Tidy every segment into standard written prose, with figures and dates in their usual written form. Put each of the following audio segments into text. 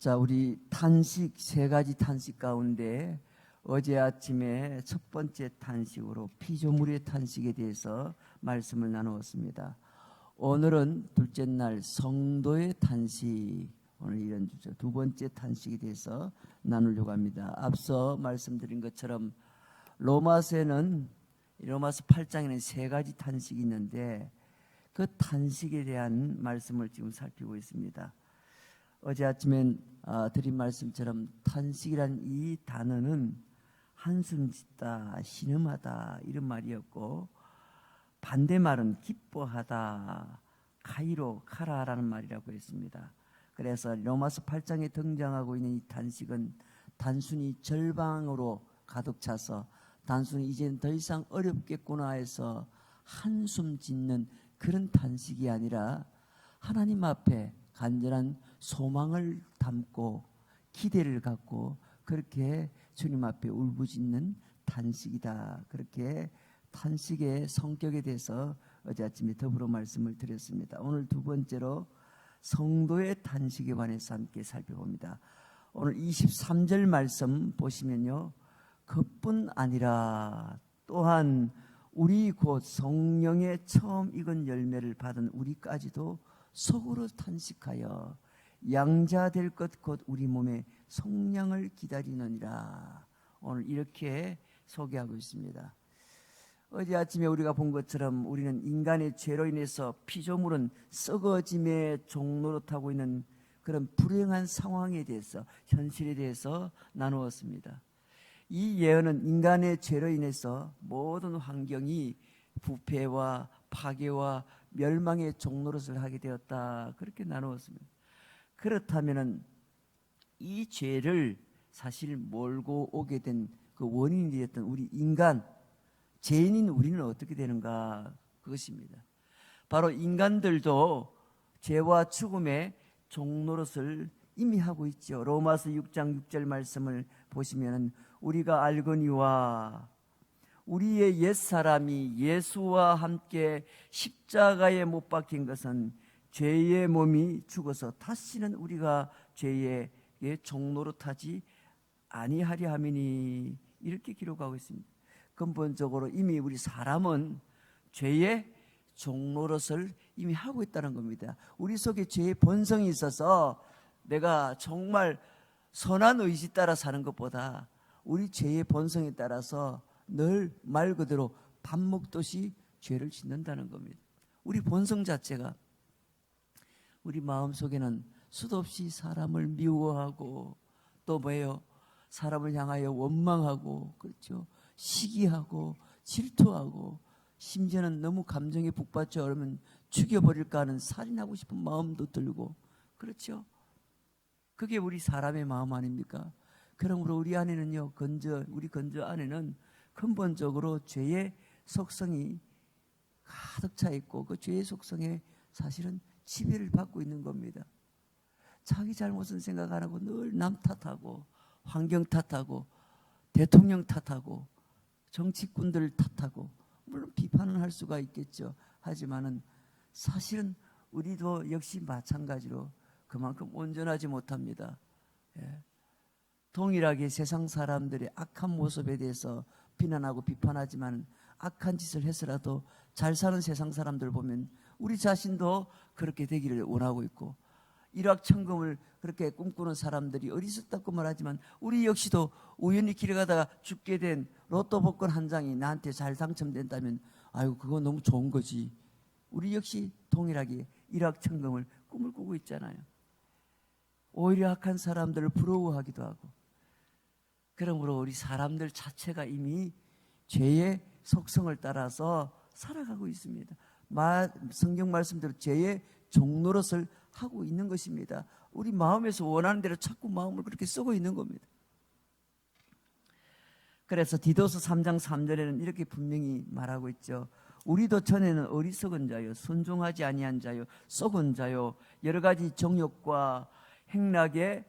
자, 우리 탄식, 세 가지 탄식 가운데 어제 아침에 첫 번째 탄식으로 피조물의 탄식에 대해서 말씀을 나누었습니다. 오늘은 둘째 날 성도의 탄식, 오늘 이런 주제 두 번째 탄식에 대해서 나누려고 합니다. 앞서 말씀드린 것처럼 로마서에는 로마서 8장에는 세 가지 탄식이 있는데 그 탄식에 대한 말씀을 지금 살피고 있습니다. 어제 아침엔 드린 말씀처럼 탄식이란 이 단어는 한숨 짓다, 신음하다 이런 말이었고, 반대말은 기뻐하다, 카이로, 카라라는 말이라고 했습니다. 그래서 로마서 8장에 등장하고 있는 이 탄식은 단순히 절망으로 가득 차서 단순히 이제는 더 이상 어렵겠구나 해서 한숨 짓는 그런 탄식이 아니라 하나님 앞에 간절한 소망을 담고 기대를 갖고 그렇게 주님 앞에 울부짖는 탄식이다. 그렇게 탄식의 성격에 대해서 어제 아침에 더불어 말씀을 드렸습니다. 오늘 두 번째로 성도의 탄식에 관해서 함께 살펴봅니다. 오늘 23절 말씀 보시면요, 그뿐 아니라 또한 우리 곧 성령의 처음 익은 열매를 받은 우리까지도 속으로 탄식하여 양자 될 것 곧 우리 몸의 속량을 기다리느니라. 오늘 이렇게 소개하고 있습니다. 어제 아침에 우리가 본 것처럼 우리는 인간의 죄로 인해서 피조물은 썩어짐의 종로로 타고 있는 그런 불행한 상황에 대해서, 현실에 대해서 나누었습니다. 이 예언은 인간의 죄로 인해서 모든 환경이 부패와 파괴와 멸망의 종노릇을 하게 되었다, 그렇게 나누었습니다. 그렇다면 이 죄를 사실 몰고 오게 된 그 원인이 되었던 우리 인간, 죄인인 우리는 어떻게 되는가, 그것입니다. 바로 인간들도 죄와 죽음의 종노릇을 이미 하고 있죠. 로마서 6장 6절 말씀을 보시면 우리가 알거니와 우리의 옛사람이 예수와 함께 십자가에 못 박힌 것은 죄의 몸이 죽어서 다시는 우리가 죄의 종노릇하지 아니하려 함이니, 이렇게 기록하고 있습니다. 근본적으로 이미 우리 사람은 죄의 종노릇을 이미 하고 있다는 겁니다. 우리 속에 죄의 본성이 있어서 내가 정말 선한 의지 따라 사는 것보다 우리 죄의 본성에 따라서 늘 말 그대로 밥 먹듯이 죄를 짓는다는 겁니다. 우리 본성 자체가, 우리 마음속에는 수도 없이 사람을 미워하고 또 뭐예요? 사람을 향하여 원망하고, 그렇죠? 시기하고 질투하고, 심지어는 너무 감정에 북받쳐 그러면 죽여버릴까 하는 살인하고 싶은 마음도 들고, 그렇죠? 그게 우리 사람의 마음 아닙니까? 그러므로 우리 안에는요, 우리 건저 안에는 근본적으로 죄의 속성이 가득 차 있고, 그 죄의 속성에 사실은 지배를 받고 있는 겁니다. 자기 잘못은 생각 안 하고 늘 남 탓하고 환경 탓하고 대통령 탓하고 정치꾼들 탓하고, 물론 비판은 할 수가 있겠죠. 하지만은 사실은 우리도 역시 마찬가지로 그만큼 온전하지 못합니다. 예. 동일하게 세상 사람들의 악한 모습에 대해서 비난하고 비판하지만 악한 짓을 해서라도 잘 사는 세상 사람들 보면 우리 자신도 그렇게 되기를 원하고 있고, 일확천금을 그렇게 꿈꾸는 사람들이 어리석다고 말하지만 우리 역시도 우연히 길에 가다가 죽게 된 로또 복권 한 장이 나한테 잘 당첨된다면 아이고 그거 너무 좋은 거지. 우리 역시 동일하게 일확천금을 꿈을 꾸고 있잖아요. 오히려 악한 사람들을 부러워하기도 하고. 그러므로 우리 사람들 자체가 이미 죄의 속성을 따라서 살아가고 있습니다. 성경 말씀대로 죄의 종노릇을 하고 있는 것입니다. 우리 마음에서 원하는 대로 자꾸 마음을 그렇게 쓰고 있는 겁니다. 그래서 디도서 3장 3절에는 이렇게 분명히 말하고 있죠. 우리도 전에는 어리석은 자요, 순종하지 아니한 자요, 썩은 자요, 여러 가지 정욕과 행락에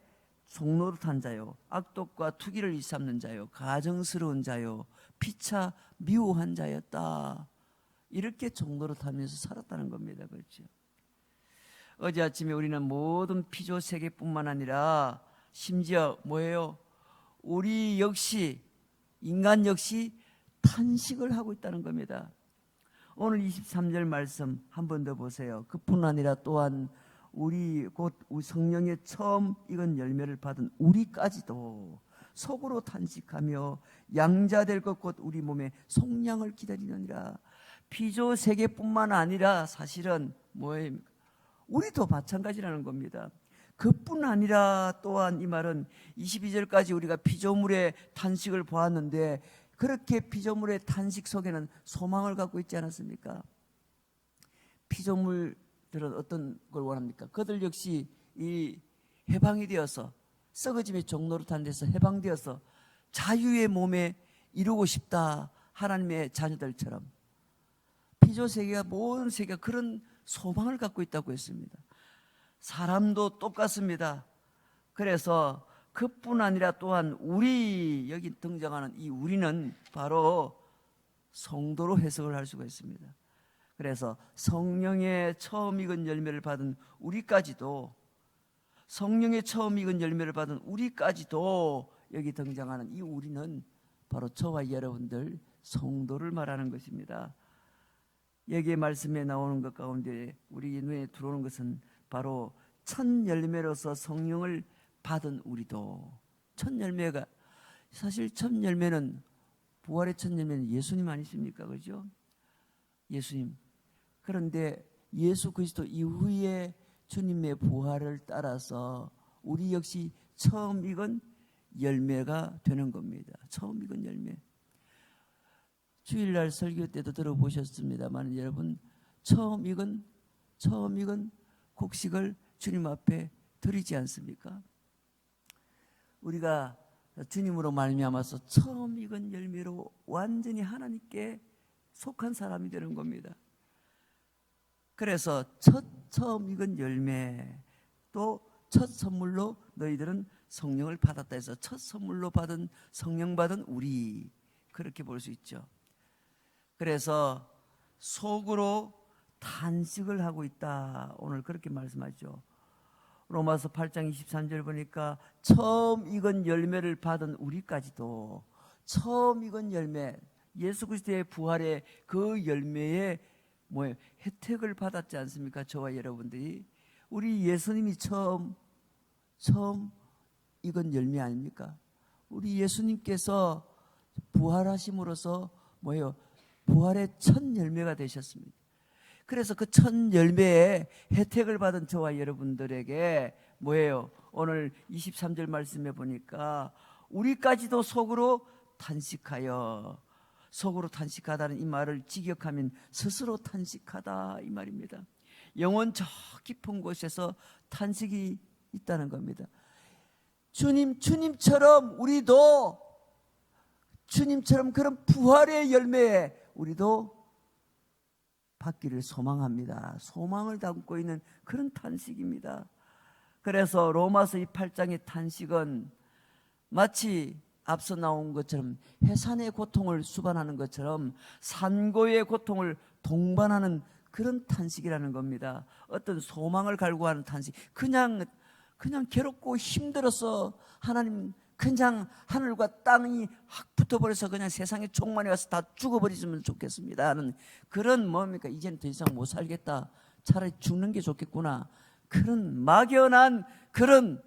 종노릇한 자요, 악독과 투기를 일삼는 자요, 가정스러운 자요, 피차 미워한 자였다. 이렇게 종노릇하면서 살았다는 겁니다. 그렇죠? 어제 아침에 우리는 모든 피조 세계뿐만 아니라 심지어 뭐예요? 우리 역시, 인간 역시 탄식을 하고 있다는 겁니다. 오늘 23절 말씀 한 번 더 보세요. 그뿐 아니라 또한 우리 곧 성령의 처음 익은 열매를 받은 우리까지도 속으로 탄식하며 양자될 것 곧 우리 몸의 속량을 기다리느니라. 피조 세계뿐만 아니라 사실은 뭐예요? 우리도 마찬가지라는 겁니다. 그뿐 아니라 또한 이 말은 22절까지 우리가 피조물의 탄식을 보았는데 그렇게 피조물의 탄식 속에는 소망을 갖고 있지 않았습니까? 피조물들은 어떤 걸 원합니까? 그들 역시 이 해방이 되어서 썩어짐의 종로로 탄 데서 해방되어서 자유의 몸에 이루고 싶다. 하나님의 자녀들처럼 피조세계가 모든 세계가 그런 소망을 갖고 있다고 했습니다. 사람도 똑같습니다. 그래서 그뿐 아니라 또한 우리, 여기 등장하는 이 우리는 바로 성도로 해석을 할 수가 있습니다. 그래서 성령의 처음 익은 열매를 받은 우리까지도, 성령의 처음 익은 열매를 받은 우리까지도 여기 등장하는 이 우리는 바로 저와 여러분들 성도를 말하는 것입니다. 여기에 말씀에 나오는 것 가운데 우리 눈에 들어오는 것은 바로 첫 열매로서 성령을 받은 우리도. 첫 열매가, 사실 첫 열매는, 부활의 첫 열매는 예수님 아니십니까? 그죠? 예수님. 그런데 예수 그리스도 이후에 주님의 부활을 따라서 우리 역시 처음 익은 열매가 되는 겁니다. 처음 익은 열매. 주일날 설교 때도 들어보셨습니다만 여러분, 처음 익은 곡식을 주님 앞에 드리지 않습니까? 우리가 주님으로 말미암아서 처음 익은 열매로 완전히 하나님께 속한 사람이 되는 겁니다. 그래서 처음 익은 열매, 또 첫 선물로 너희들은 성령을 받았다 해서 첫 선물로 받은, 성령 받은 우리, 그렇게 볼 수 있죠. 그래서 속으로 탄식을 하고 있다. 오늘 그렇게 말씀하죠. 로마서 8장 23절 보니까 처음 익은 열매를 받은 우리까지도, 처음 익은 열매, 예수 그리스도의 부활의 그 열매에 뭐예요? 혜택을 받았지 않습니까? 저와 여러분들이. 우리 예수님이 처음 익은 열매 아닙니까? 우리 예수님께서 부활하심으로써 뭐예요? 부활의 첫 열매가 되셨습니다. 그래서 그 첫 열매의 혜택을 받은 저와 여러분들에게 뭐예요? 오늘 23절 말씀해 보니까 우리까지도 속으로 탄식하여, 속으로 탄식하다는 이 말을 직역하면 스스로 탄식하다 이 말입니다. 영혼 저 깊은 곳에서 탄식이 있다는 겁니다. 주님처럼 우리도, 주님처럼 그런 부활의 열매에 우리도 받기를 소망합니다. 소망을 담고 있는 그런 탄식입니다. 그래서 로마서 이 8장의 탄식은 마치 앞서 나온 것처럼 해산의 고통을 수반하는 것처럼 산고의 고통을 동반하는 그런 탄식이라는 겁니다. 어떤 소망을 갈구하는 탄식, 그냥 괴롭고 힘들어서 하나님, 그냥 하늘과 땅이 확 붙어버려서 그냥 세상에 종말이 와서 다 죽어버리면 좋겠습니다 하는 그런, 뭡니까, 이제는 더 이상 못 살겠다, 차라리 죽는 게 좋겠구나, 그런 막연한 그런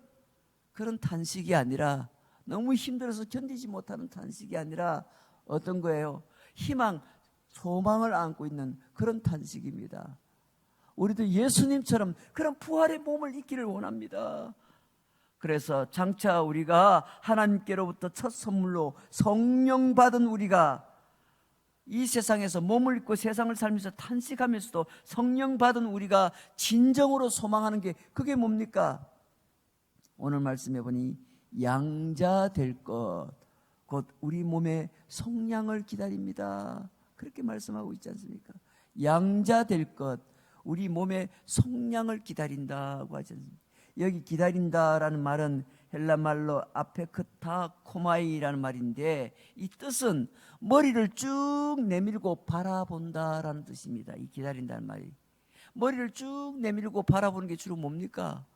탄식이 아니라, 너무 힘들어서 견디지 못하는 탄식이 아니라 어떤 거예요? 희망, 소망을 안고 있는 그런 탄식입니다. 우리도 예수님처럼 그런 부활의 몸을 입기를 원합니다. 그래서 장차 우리가 하나님께로부터 첫 선물로 성령 받은 우리가 이 세상에서 몸을 입고 세상을 살면서 탄식하면서도 성령 받은 우리가 진정으로 소망하는 게 그게 뭡니까? 오늘 말씀해 보니 양자 될 것, 곧 우리 몸의 속량을 기다립니다. 그렇게 말씀하고 있지 않습니까? 양자 될 것, 우리 몸의 속량을 기다린다고 하지 않습니까? 여기 기다린다라는 말은 헬라 말로 아페크타 코마이라는 말인데, 이 뜻은 머리를 쭉 내밀고 바라본다라는 뜻입니다. 이 기다린다는 말이, 머리를 쭉 내밀고 바라보는 게 주로 뭡니까?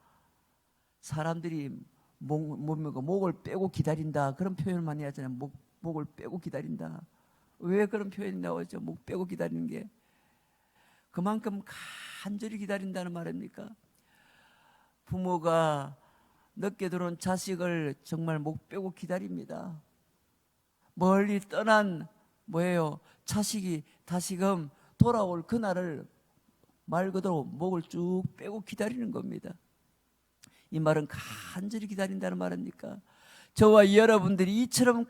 사람들이 목을 빼고 기다린다 그런 표현을 많이 하잖아요. 목을 빼고 기다린다. 왜 그런 표현이 나오죠? 목 빼고 기다리는 게 그만큼 간절히 기다린다는 말입니까? 부모가 늦게 들어온 자식을 정말 목 빼고 기다립니다. 멀리 떠난 뭐예요? 자식이 다시금 돌아올 그날을 말 그대로 목을 쭉 빼고 기다리는 겁니다. 이 말은 간절히 기다린다는 말입니까? 저와 여러분들이 이처럼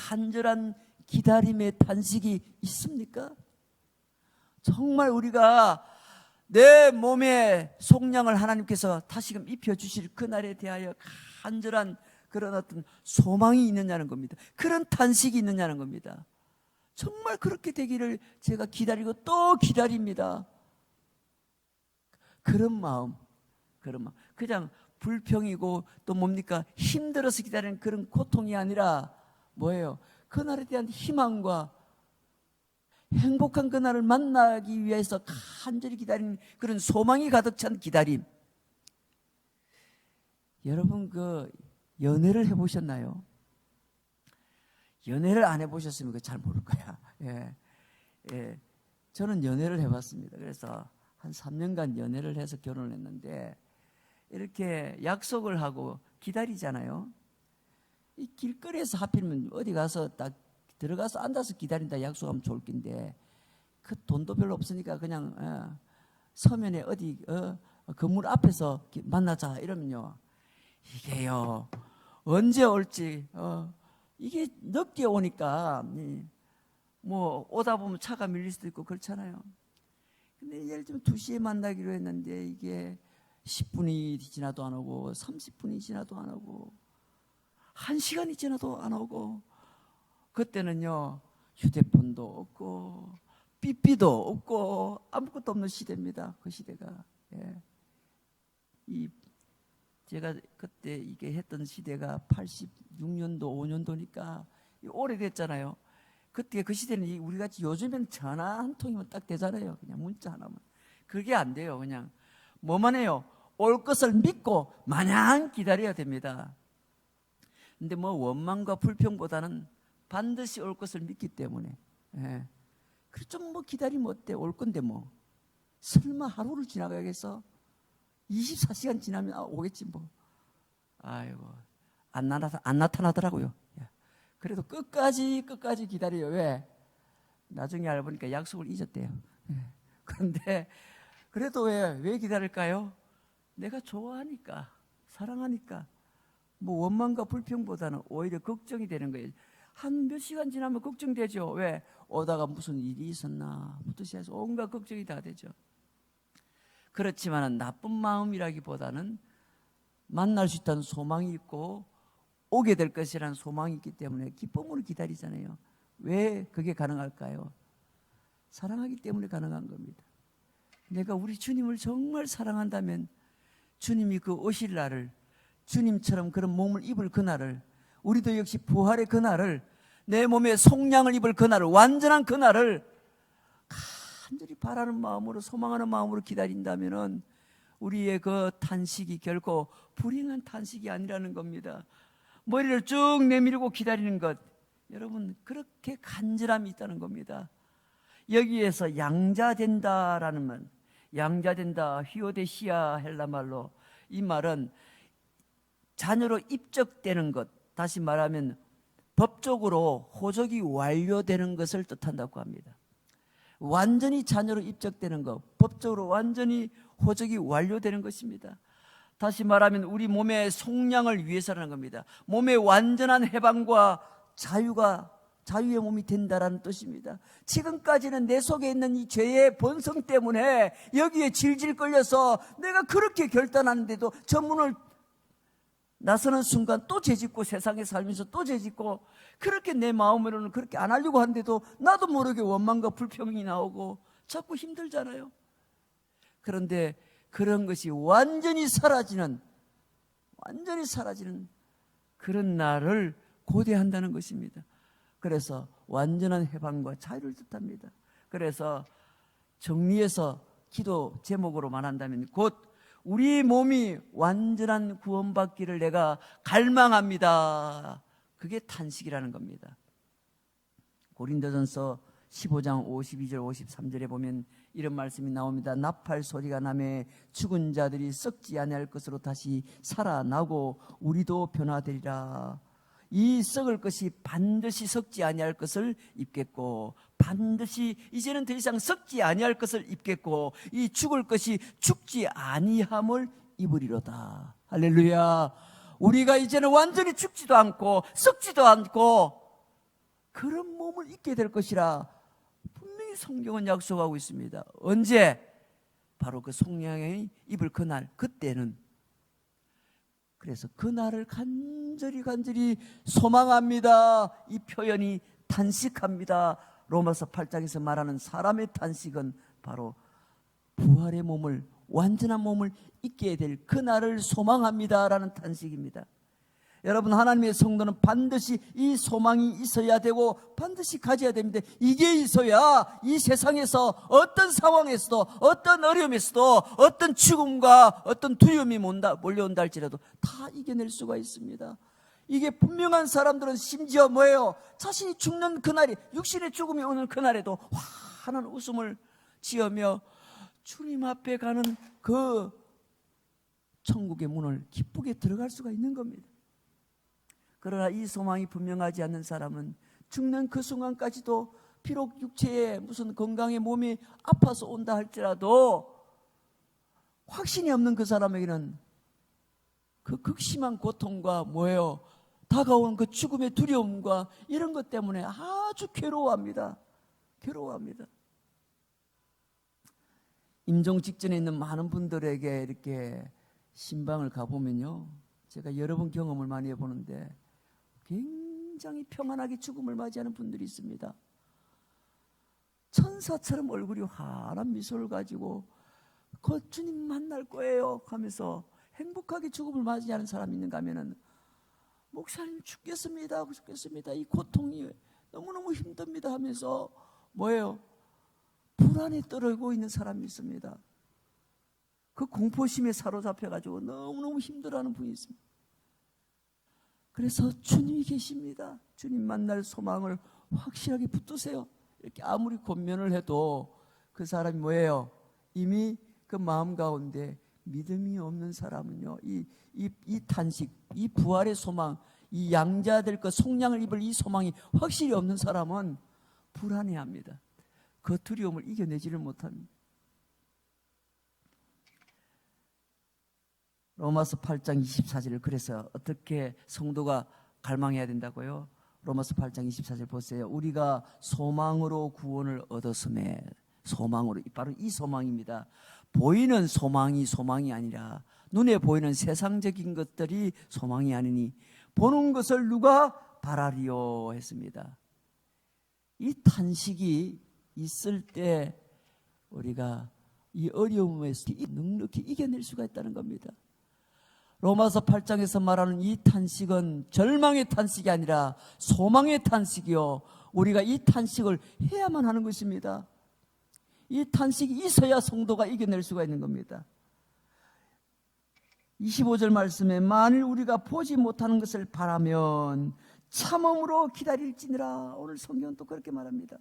간절한 기다림의 단식이 있습니까? 정말 우리가 내 몸에 속량을 하나님께서 다시금 입혀주실 그날에 대하여 간절한 그런 어떤 소망이 있느냐는 겁니다. 그런 단식이 있느냐는 겁니다. 정말 그렇게 되기를 제가 기다리고 또 기다립니다. 그런 마음. 그냥 불평이고 또 뭡니까? 힘들어서 기다리는 그런 고통이 아니라 뭐예요? 그날에 대한 희망과 행복한 그날을 만나기 위해서 간절히 기다리는 그런 소망이 가득 찬 기다림. 여러분 그 연애를 해보셨나요? 연애를 안 해보셨으면 잘 모를 거야. 예. 저는 연애를 해봤습니다. 그래서 한 3년간 연애를 해서 결혼을 했는데 이렇게 약속을 하고 기다리잖아요. 이 길거리에서 하필이면 어디 가서 딱 들어가서 앉아서 기다린다 약속하면 좋을 텐데 그 돈도 별로 없으니까 그냥 서면에 어디 건물 앞에서 만나자 이러면요. 이게요 언제 올지 이게 늦게 오니까 뭐 오다 보면 차가 밀릴 수도 있고 그렇잖아요. 근데 예를 들면 2시에 만나기로 했는데 이게 10분이 지나도 안 오고 30분이 지나도 안 오고 1시간이 지나도 안 오고 그때는요 휴대폰도 없고 삐삐도 없고 아무것도 없는 시대입니다. 그 시대가. 제가 그때 이게 했던 시대가 86년도 5년도니까 오래됐잖아요. 그때 그 시대는 우리같이 요즘엔 전화 한 통이면 딱 되잖아요. 그냥 문자 하나만. 그게 안 돼요. 그냥 뭐만 해요? 올 것을 믿고 마냥 기다려야 됩니다. 근데 뭐 원망과 불평보다는 반드시 올 것을 믿기 때문에 그래 좀 뭐 기다리면 어때? 올 건데 뭐 설마 하루를 지나가겠어? 24시간 지나면 오겠지 뭐. 아이고 안 나타나더라고요. 그래도 끝까지 기다려요. 왜? 나중에 알고 보니까 약속을 잊었대요. 그런데 그래도 왜 기다릴까요? 내가 좋아하니까, 사랑하니까. 뭐 원망과 불평보다는 오히려 걱정이 되는 거예요. 한 몇 시간 지나면 걱정되죠. 왜? 오다가 무슨 일이 있었나 부터 시작해서 온갖 걱정이 다 되죠. 그렇지만 나쁜 마음이라기보다는 만날 수 있다는 소망이 있고 오게 될 것이라는 소망이 있기 때문에 기쁨으로 기다리잖아요. 왜 그게 가능할까요? 사랑하기 때문에 가능한 겁니다. 내가 우리 주님을 정말 사랑한다면 주님이 그 오실 날을, 주님처럼 그런 몸을 입을 그날을, 우리도 역시 부활의 그날을, 내 몸에 속량을 입을 그날을, 완전한 그날을 간절히 바라는 마음으로, 소망하는 마음으로 기다린다면 우리의 그 탄식이 결코 불행한 탄식이 아니라는 겁니다. 머리를 쭉 내밀고 기다리는 것, 여러분 그렇게 간절함이 있다는 겁니다. 여기에서 양자된다라는 말, 양자된다, 히오데시아 헬라말로, 이 말은 자녀로 입적되는 것, 다시 말하면 법적으로 호적이 완료되는 것을 뜻한다고 합니다. 완전히 자녀로 입적되는 것, 법적으로 완전히 호적이 완료되는 것입니다. 다시 말하면 우리 몸의 속량을 위해서라는 겁니다. 몸의 완전한 해방과 자유의 몸이 된다라는 뜻입니다. 지금까지는 내 속에 있는 이 죄의 본성 때문에 여기에 질질 끌려서 내가 그렇게 결단하는데도 전문을 나서는 순간 또 죄짓고 세상에 살면서 또 죄짓고 그렇게 내 마음으로는 그렇게 안 하려고 하는데도 나도 모르게 원망과 불평이 나오고 자꾸 힘들잖아요. 그런데 그런 것이 완전히 사라지는 그런 날을 고대한다는 것입니다. 그래서 완전한 해방과 자유를 뜻합니다. 그래서 정리해서 기도 제목으로 말한다면 곧 우리 몸이 완전한 구원받기를 내가 갈망합니다. 그게 탄식이라는 겁니다. 고린도전서 15장 52절 53절에 보면 이런 말씀이 나옵니다. 나팔 소리가 나매 죽은 자들이 썩지 아니할 것으로 다시 살아나고 우리도 변화되리라. 이 썩을 것이 반드시 썩지 아니할 것을 입겠고, 반드시 이제는 더 이상 썩지 아니할 것을 입겠고, 이 죽을 것이 죽지 아니함을 입으리로다. 할렐루야. 우리가 이제는 완전히 죽지도 않고 썩지도 않고 그런 몸을 입게 될 것이라 분명히 성경은 약속하고 있습니다. 언제? 바로 그 성령이 입을 그날, 그때는. 그래서 그날을 간절히 소망합니다. 이 표현이 탄식합니다. 로마서 8장에서 말하는 사람의 탄식은 바로 부활의 몸을, 완전한 몸을 입게 될 그날을 소망합니다라는 탄식입니다. 여러분, 하나님의 성도는 반드시 이 소망이 있어야 되고 반드시 가져야 됩니다. 이게 있어야 이 세상에서 어떤 상황에서도, 어떤 어려움에서도, 어떤 죽음과 어떤 두려움이 몰려온다 할지라도 다 이겨낼 수가 있습니다. 이게 분명한 사람들은 심지어 뭐예요? 자신이 죽는 그날이, 육신의 죽음이 오는 그날에도 환한 웃음을 지으며 주님 앞에 가는 그 천국의 문을 기쁘게 들어갈 수가 있는 겁니다. 그러나 이 소망이 분명하지 않는 사람은 죽는 그 순간까지도 비록 육체에 무슨 건강의 몸이 아파서 온다 할지라도 확신이 없는 그 사람에게는 그 극심한 고통과 뭐예요? 다가오는 그 죽음의 두려움과 이런 것 때문에 아주 괴로워합니다. 괴로워합니다. 임종 직전에 있는 많은 분들에게 이렇게 신방을 가보면요, 제가 여러 번 경험을 많이 해보는데 굉장히 평안하게 죽음을 맞이하는 분들이 있습니다. 천사처럼 얼굴이 환한 미소를 가지고 곧 주님 만날 거예요 하면서 행복하게 죽음을 맞이하는 사람이 있는가 하면은, 목사님 죽겠습니다. 이 고통이 너무너무 힘듭니다 하면서 뭐예요? 불안에 떨고 있는 사람이 있습니다. 그 공포심에 사로잡혀가지고 너무너무 힘들어하는 분이 있습니다. 그래서 주님이 계십니다. 주님 만날 소망을 확실하게 붙드세요. 이렇게 아무리 권면을 해도 그 사람이 뭐예요? 이미 그 마음 가운데 믿음이 없는 사람은요, 이 탄식, 이 부활의 소망, 이 양자될 것, 속량을 입을 이 소망이 확실히 없는 사람은 불안해합니다. 그 두려움을 이겨내지를 못합니다. 로마서 8장 24절을 그래서 어떻게 성도가 갈망해야 된다고요? 로마서 8장 24절 보세요. 우리가 소망으로 구원을 얻었음에, 소망으로, 바로 이 소망입니다. 보이는 소망이 아니라, 눈에 보이는 세상적인 것들이 소망이 아니니 보는 것을 누가 바라리요 했습니다. 이 탄식이 있을 때 우리가 이 어려움에서 넉넉히 이겨낼 수가 있다는 겁니다. 로마서 8장에서 말하는 이 탄식은 절망의 탄식이 아니라 소망의 탄식이요, 우리가 이 탄식을 해야만 하는 것입니다. 이 탄식이 있어야 성도가 이겨낼 수가 있는 겁니다. 25절 말씀에 만일 우리가 보지 못하는 것을 바라면 참음으로 기다릴지니라. 오늘 성경은 또 그렇게 말합니다.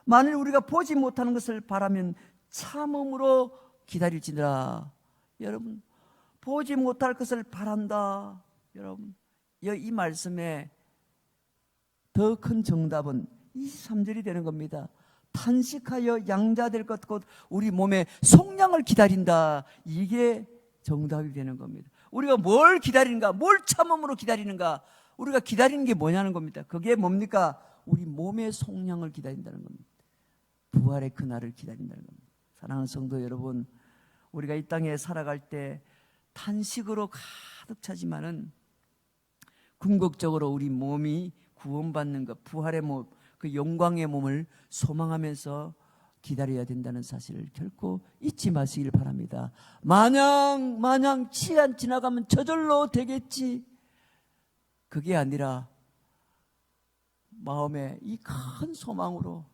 만일 우리가 보지 못하는 것을 바라면 참음으로 기다릴지니라. 여러분, 보지 못할 것을 바란다. 여러분, 이 말씀에 더 큰 정답은 23절이 되는 겁니다. 탄식하여 양자될 것 곧 우리 몸의 속량을 기다린다. 이게 정답이 되는 겁니다. 우리가 뭘 기다리는가, 뭘 참음으로 기다리는가, 우리가 기다리는 게 뭐냐는 겁니다. 그게 뭡니까? 우리 몸의 속량을 기다린다는 겁니다. 부활의 그날을 기다린다는 겁니다. 사랑하는 성도 여러분, 우리가 이 땅에 살아갈 때 탄식으로 가득 차지만은 궁극적으로 우리 몸이 구원받는 것, 부활의 몸, 그 영광의 몸을 소망하면서 기다려야 된다는 사실을 결코 잊지 마시길 바랍니다. 마냥 시간 지나가면 저절로 되겠지, 그게 아니라 마음에 이 큰 소망으로,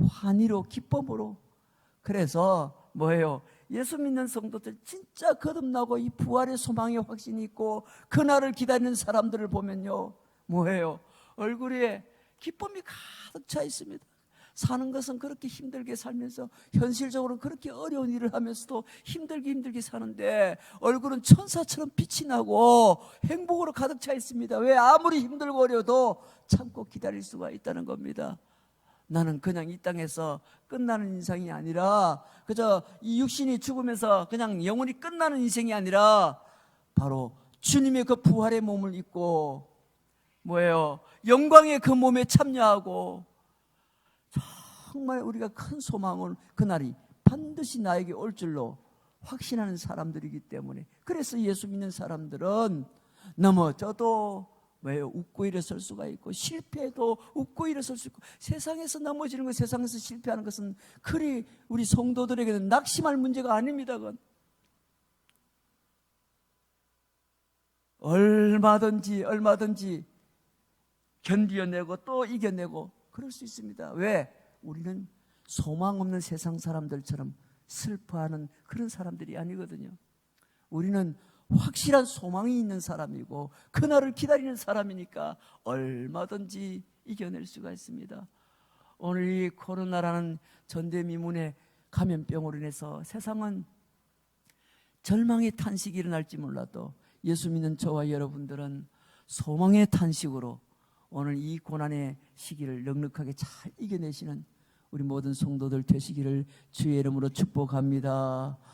환희로, 기쁨으로, 그래서 뭐예요? 예수 믿는 성도들 진짜 거듭나고 이 부활의 소망의 확신이 있고 그날을 기다리는 사람들을 보면요, 뭐예요? 얼굴에 기쁨이 가득 차 있습니다. 사는 것은 그렇게 힘들게 살면서 현실적으로 그렇게 어려운 일을 하면서도 힘들게 사는데 얼굴은 천사처럼 빛이 나고 행복으로 가득 차 있습니다. 왜? 아무리 힘들고 어려도 참고 기다릴 수가 있다는 겁니다. 나는 그냥 이 땅에서 끝나는 인생이 아니라, 그저 이 육신이 죽으면서 그냥 영원히 끝나는 인생이 아니라 바로 주님의 그 부활의 몸을 입고 뭐예요? 영광의 그 몸에 참여하고 정말 우리가 큰 소망을 그날이 반드시 나에게 올 줄로 확신하는 사람들이기 때문에, 그래서 예수 믿는 사람들은 넘어져도 왜요? 웃고 일어설 수가 있고, 실패해도 웃고 일어설 수 있고, 세상에서 넘어지는 것, 세상에서 실패하는 것은 그리 우리 성도들에게는 낙심할 문제가 아닙니다. 그건 얼마든지 견디어내고 또 이겨내고 그럴 수 있습니다. 왜? 우리는 소망 없는 세상 사람들처럼 슬퍼하는 그런 사람들이 아니거든요. 우리는 확실한 소망이 있는 사람이고 그날을 기다리는 사람이니까 얼마든지 이겨낼 수가 있습니다. 오늘 이 코로나라는 전대미문의 감염병으로 인해서 세상은 절망의 탄식이 일어날지 몰라도 예수 믿는 저와 여러분들은 소망의 탄식으로 오늘 이 고난의 시기를 넉넉하게 잘 이겨내시는 우리 모든 성도들 되시기를 주의 이름으로 축복합니다.